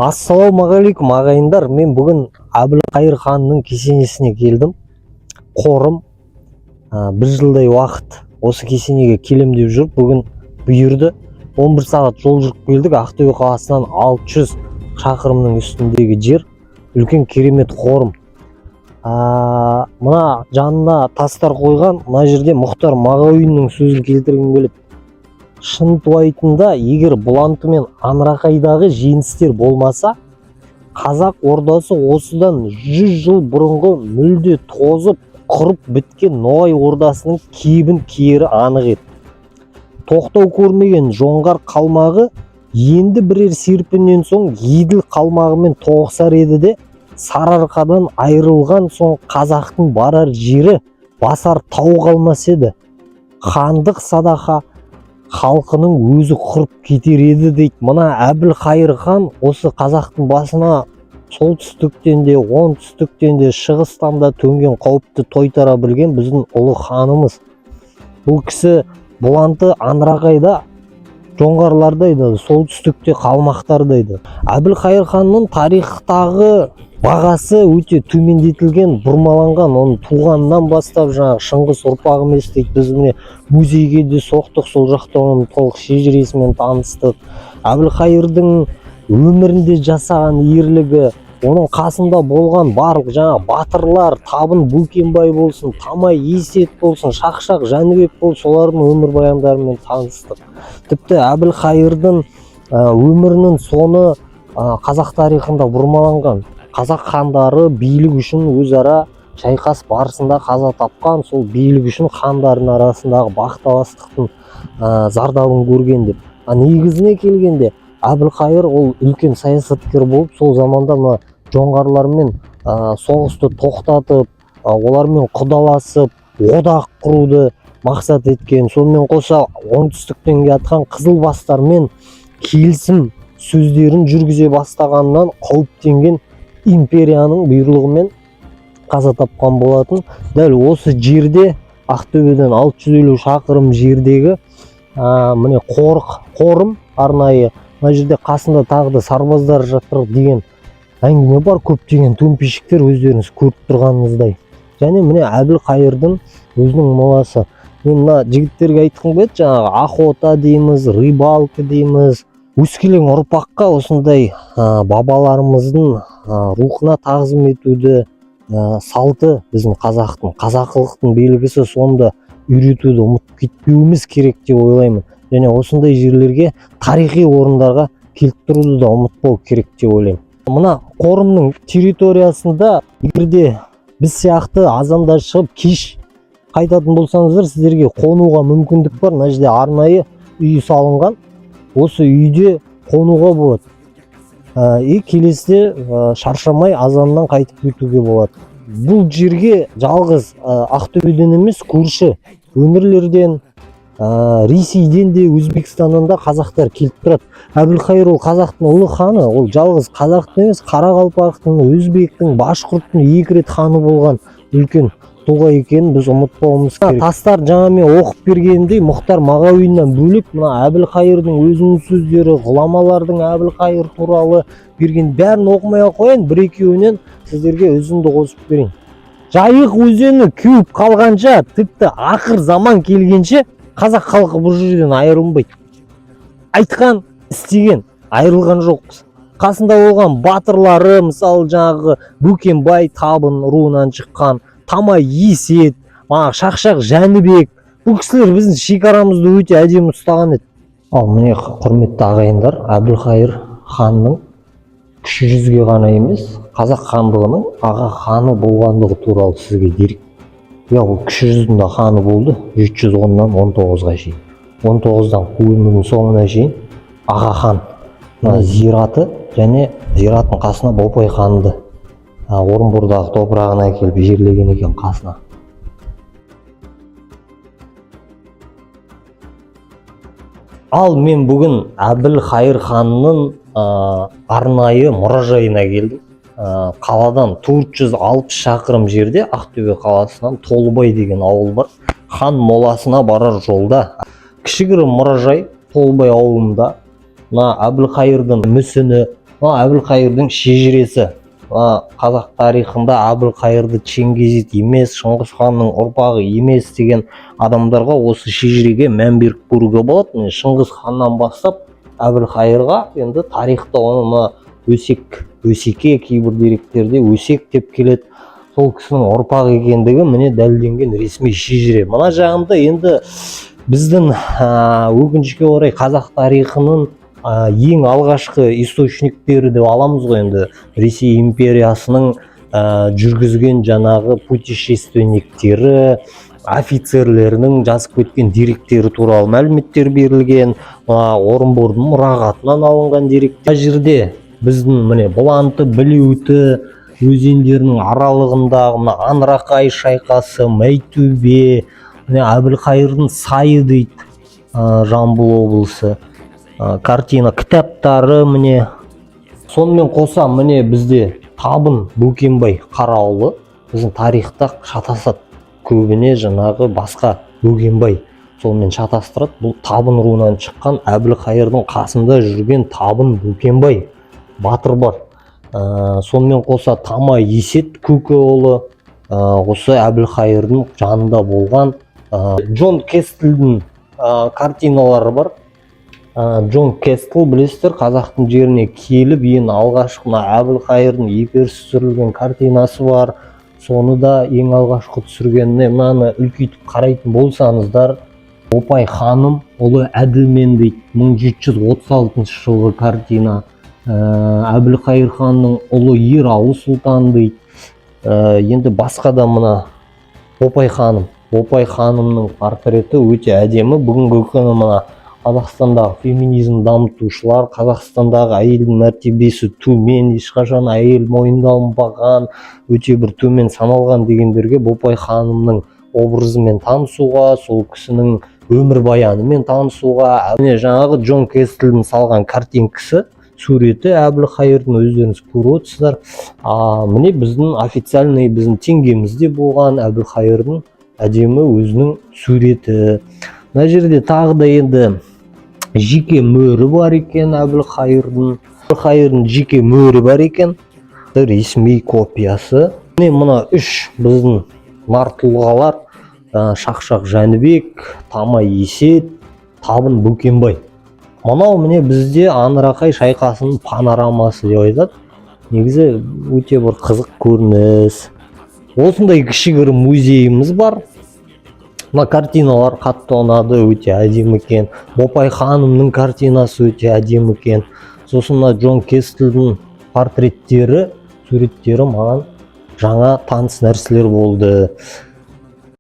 Ассалаумағалейкум ағайындар, мен бүгін Әбілқайыр ханның кесенесіне келдім. Қорым бір жылдай уақыт осы кесенеге келем деп жүріп, бүгін бұйырды. 11 сағат жол жүріп келдік. Ақтөбе қаласынан 600 шақырымның үстіндегі жер. Үлкен керемет қорым. Мына жанына тастар қойған. Мына жерде Мұхтар Мағауиннің сөзін келтіргім келеді. Шынтуайтында егер Бұланты мен Анрақайдағы жеңістер болмаса, қазақ ордасы осыдан 100 жыл бұрынғы мүлде тозып, құрып біткен Ноғай ордасының кебін киері анық еді. Тоқтау көрмеген жоңғар қалмағы енді бірер серпіннен соң Еділ қалмағымен тоғысар еді де, Сарыарқадан айырылған соң қазақтың барар жері басар тау қалмас еді. Хандық садақа халқының өзі құрып кетер еді дейді. Мына Әбілқайыр хан осы қазақтың басына солтүстіктен де, оңтүстіктен де, шығыстан да төнген қауіпті тойтара білген біздің ұлы ханымыз. Бұл кісі Бұланты Анрақайда жоңғарлардайды, солтүстікте қалмақтардайды. Әбілқайыр ханның тарихтағы бағасы өте төмендетілген, бұрмаланған. Оның туғаннан бастап Шыңғыс ұрпағы емес дейді. Біз міне музейге де соқтық, сол жақта оның толық шежіресімен таныстық. Әбілқайырдың өмірінде жасаған ерлігі, оның қасында болған барлық батырлар, Табын Бөкенбай болсын, Тамай Есет болсын, Шақшақ Жәнібек болсын, солардың өмірбаяндарымен таныстық. Тіпті Әбілқайырдың өмірінің соны қазақ тарихында бұрмаланған. Қазақ хандары билік үшін өзара шайқас барысында қаза тапқан, сол билік үшін хандардың арасындағы бақталастықтың зардабын көрген деп. Негізіне келгенде Әбілқайыр ол үлкен саясаткер болып, сол заманда жоңғарлармен соғысты тоқтатып, олармен құдаласып, одақ құруды мақсат еткен. Сонымен қоса оңтүстіктен келатқан қызылбастармен келісім сөздерін жүргізе бастағаннан қауіптенген империяның бұйрығымен қаза тапқан болатын. Дәл осы жерде, Ақтөбеден 650 шақырым жердегі міне қорым арнайы. Мына жерде қасында тағы да сарбаздар жатыр деген әңгіме бар. Көптеген төмпешіктер өздеріңіз көріп тұрғаныңыздай. Және міне Әбілқайырдың өзінің моласы. Мен мына жігіттерге айтқым келеді, охота дейміз, рыбалка дейміз. Өскелең ұрпаққа осындай бабаларымыздың рухына тағзым етуді, салты біздің қазақтың, қазақылықтың белгісі, сонда үйретуді ұмытып кетпеуіміз керек деп ойлаймын. Және осындай жерлерге, тарихи орындарға келіп тұруды да ұмытпау керек деп ойлаймын. Мына қорымның территориясында егерде біз сияқты азанда шығып кеш қайтатын болсаңыздар, сіздерге қонуға мүмкіндік бар. Мына жерде арнайы үй салынған. Осы үйде қонуға болады. Келесіде шаршамай азаннан қайтып өтуге болады. Бұл жерге жалғыз Ақтөбеден емес, көрші өңірлерден, Ресейден де, Өзбекстаннан да қазақтар келіп тұрады. Әбілқайыр ол қазақтың ұлы ханы, ол жалғыз қазақтың емес, Қарақалпақтың, Өзбектің, Башқұрттың 2 рет ханы болған үлкен тұлға екенін біз ұмытпауымыз керек. Тастар жаңа мен оқып бергенімдей, Мұхтар Мағауиннан бөлек мына Әбілқайырдың өзінің сөздері, ғұламалардың Әбілқайыр туралы берген бәрін оқымай қояйын, бір-екеуінен сіздерге өзімді қосып берейін. Жайық өзені кеуіп қалғанша, тіпті ақыр заман келгенше қазақ халқы бұл жерден айырылмайды. Айтқан, істеген, айырылған жоқпыз. Қасында болған батырлары, мысалы Бөкенбай Табын руынан шыққан, Тамай Есет, Шақшақ Жәнібек, бұл кісілер біздің шекарамызды өте әдемі ұстаған еді. Ал міне құрметті ағайындар, Әбілқайыр ханның кіші жүзге ғана емес, қазақ хандығының аға ханы болғандығы туралы сізге дерек. Ол кіші жүздің де ханы болды, 710-нан 19-ға шейін. 19-дан өмірінің соңына шейін аға хан зираты және зираттың қасына Бопай ханды Орынбордағы топырағына келіп жерлеген екен қасына. Ал мен бүгін Әбілқайыр ханның арнайы мұражайына келдім. Қаладан 460 шақырым жерде, Ақтөбе қаласынан Толыбай деген ауыл бар. Хан моласына барар жолда кішігірім мұражай Толыбай ауылында. Әбілқайырдың мүсіні, Әбілқайырдың шежіресі. Қазақ тарихында Әбілқайырды Чеңгизид емес, Шыңғыс ханның ұрпағы емес деген адамдарға осы шежіреге мән беріп көруге болады. Шыңғыс ханнан бастап Әбілқайырға енді тарихта оны өсеке, кейбір деректерде өсек деп келеді. Сол кісінің ұрпағы екендігі міне дәлелденген ресми шежіре. Мына жағында енді біздің өкінішке орай қазақ тарихының ең алғашқы источниктері деп аламыз ғой, енді Ресей империясының жүргізген жаңағы путешественниктері, офицерлерінің жазып кеткен деректері туралы мәліметтер берілген, Орынбордың мұрағатынан алынған деректер. Мына жерде біздің міне Бұланты, Білеуті өзендерінің аралығындағы мына Аңырақай шайқасы, Майтөбе, Әбілқайырдың сайы дейді, Жамбыл облысы. Картина кітаптары міне. Сонымен қоса міне бізде Табын Бөкенбай қарауылы біздің тарихта шатасады. Көбіне жаңағы басқа Бөкенбай сонымен шатастырады. Бұл Табын руынан шыққан Әбілқайырдың қасында жүрген Табын Бөкенбай батыр бар. Сонымен қоса Тамай Есет көкеұлы осы Әбілқайырдың жанында болған. Джон Кестлдің картиналары бар. Джон Кестл, білесіздер, қазақтың жеріне келіп ең алғашқы Әбілқайырдың епер түсірілген картинасы бар. Соны да ең алғашқы түсіргеніне мынаны үлкейтіп қарайтын болсаңыздар, Бопай ханым ұлы Әділмен дейді, 1736 жылғы картина. Әбілқайыр ханның ұлы Ералы сұлтан дейді. Енді басқа да мына Бопай ханымның портреті өте әдемі. Бүгінгі күні мына Қазақстандағы феминизм дамытушылар, Қазақстандағы әйелдің мәртебесі төмен, ешқашан әйел мойындалынбаған, өте бір төмен саналған дегендерге Бопай ханымның образымен танысуға, сол кісінің өмірбаянымен танысуға, жаңағы Джон Кестлдің салған картинкасы, суреті Әбілқайырдың өздеріңіз көріп отырсыздар. Міне біздің официальный біздің теңгемізде болған Әбілқайырдың әдемі өзінің суреті. Мына жерде тағы да енді жеке мөрі бар екен Әбілқайырдың жеке мөрі бар екен. Ресми копиясы. Мына үш біздің нар тұлғалар: Шақшақ Жәнібек, Тамай Есет, Табын Бөкенбай. Мынау міне бізде Аңырақай шайқасының панорамасы деп айтады. Негізі өте бір қызық көрініс. Осындай кішігірім музейіміз бар. Мына картиналар қатты ұнады, өте әдемі екен. Бопай ханымның картинасы өте әдемі екен. Сосын мына Джон Кестлдің портреттері, суреттері маған жаңа таныс нәрселер болды.